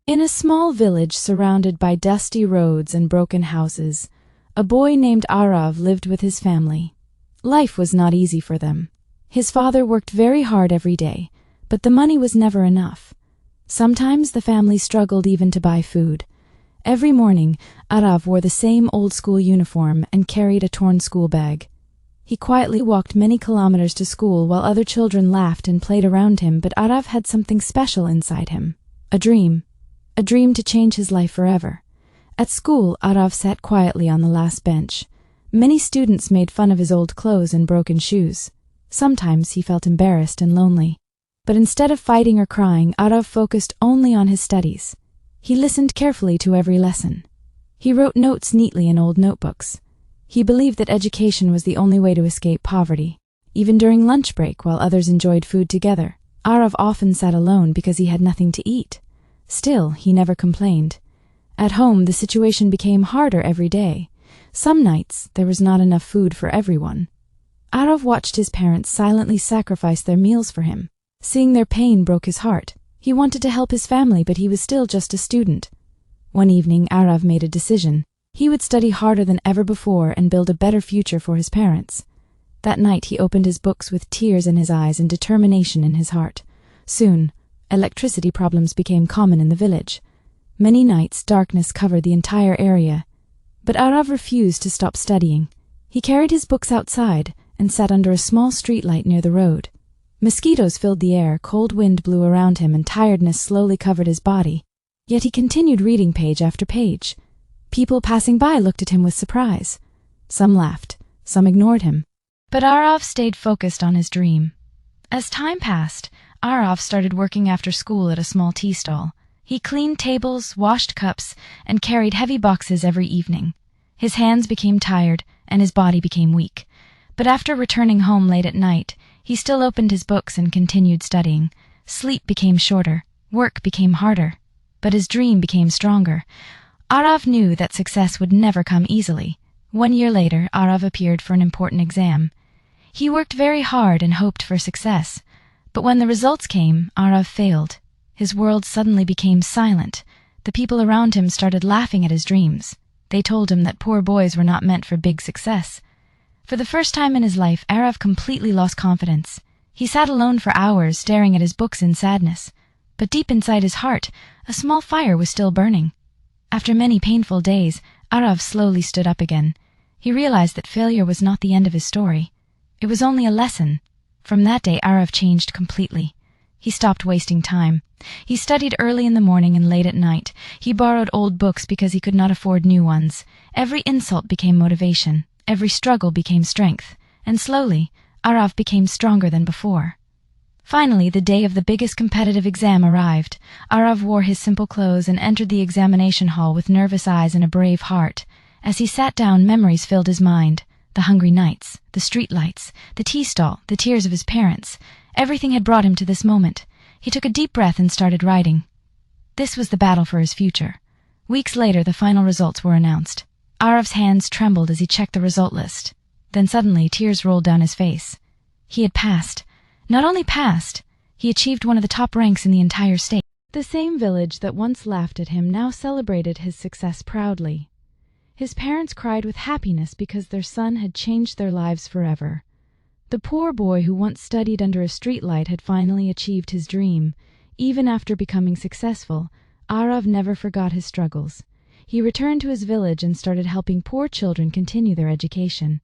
In a small village surrounded by dusty roads and broken houses, a boy named Arav lived with his family. Life was not easy for them. His father worked very hard every day, but the money was never enough. Sometimes the family struggled even to buy food. Every morning, Arav wore the same old-school uniform and carried a torn school bag. He quietly walked many kilometers to school while other children laughed and played around him, but Arav had something special inside him. A dream to change his life forever. At school, Arav sat quietly on the last bench. Many students made fun of his old clothes and broken shoes. Sometimes he felt embarrassed and lonely. But instead of fighting or crying, Arav focused only on his studies. He listened carefully to every lesson. He wrote notes neatly in old notebooks. He believed that education was the only way to escape poverty. Even during lunch break, while others enjoyed food together, Arav often sat alone because he had nothing to eat. Still, he never complained. At home, the situation became harder every day. Some nights, there was not enough food for everyone. Arav watched his parents silently sacrifice their meals for him. Seeing their pain broke his heart. He wanted to help his family, but he was still just a student. One evening, Arav made a decision. He would study harder than ever before and build a better future for his parents. That night, he opened his books with tears in his eyes and determination in his heart. Soon, electricity problems became common in the village. Many nights, darkness covered the entire area. But Arav refused to stop studying. He carried his books outside and sat under a small streetlight near the road. Mosquitoes filled the air, cold wind blew around him, and tiredness slowly covered his body. Yet he continued reading page after page. People passing by looked at him with surprise. Some laughed, some ignored him. But Arav stayed focused on his dream. As time passed, Arav started working after school at a small tea stall. He cleaned tables, washed cups, and carried heavy boxes every evening. His hands became tired, and his body became weak. But after returning home late at night, he still opened his books and continued studying. Sleep became shorter, work became harder, but his dream became stronger. Arav knew that success would never come easily. 1 year later, Arav appeared for an important exam. He worked very hard and hoped for success. But when the results came, Arav failed. His world suddenly became silent. The people around him started laughing at his dreams. They told him that poor boys were not meant for big success. For the first time in his life, Arav completely lost confidence. He sat alone for hours, staring at his books in sadness. But deep inside his heart, a small fire was still burning. After many painful days, Arav slowly stood up again. He realized that failure was not the end of his story. It was only a lesson. From that day, Arav changed completely. He stopped wasting time. He studied early in the morning and late at night. He borrowed old books because he could not afford new ones. Every insult became motivation. Every struggle became strength. And slowly, Arav became stronger than before. Finally, the day of the biggest competitive exam arrived. Arav wore his simple clothes and entered the examination hall with nervous eyes and a brave heart. As he sat down, memories filled his mind. The hungry nights, the street lights, the tea stall, the tears of his parents. Everything had brought him to this moment. He took a deep breath and started writing. This was the battle for his future. Weeks later, the final results were announced. Arav's hands trembled as he checked the result list. Then suddenly, tears rolled down his face. He had passed. Not only passed, he achieved one of the top ranks in the entire state. The same village that once laughed at him now celebrated his success proudly. His parents cried with happiness because their son had changed their lives forever. The poor boy who once studied under a streetlight had finally achieved his dream. Even after becoming successful, Arav never forgot his struggles. He returned to his village and started helping poor children continue their education.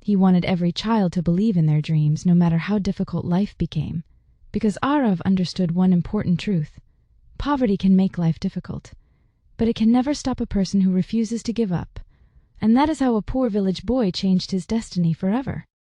He wanted every child to believe in their dreams, no matter how difficult life became. Because Arav understood one important truth. Poverty can make life difficult, but it can never stop a person who refuses to give up. And that is how a poor village boy changed his destiny forever.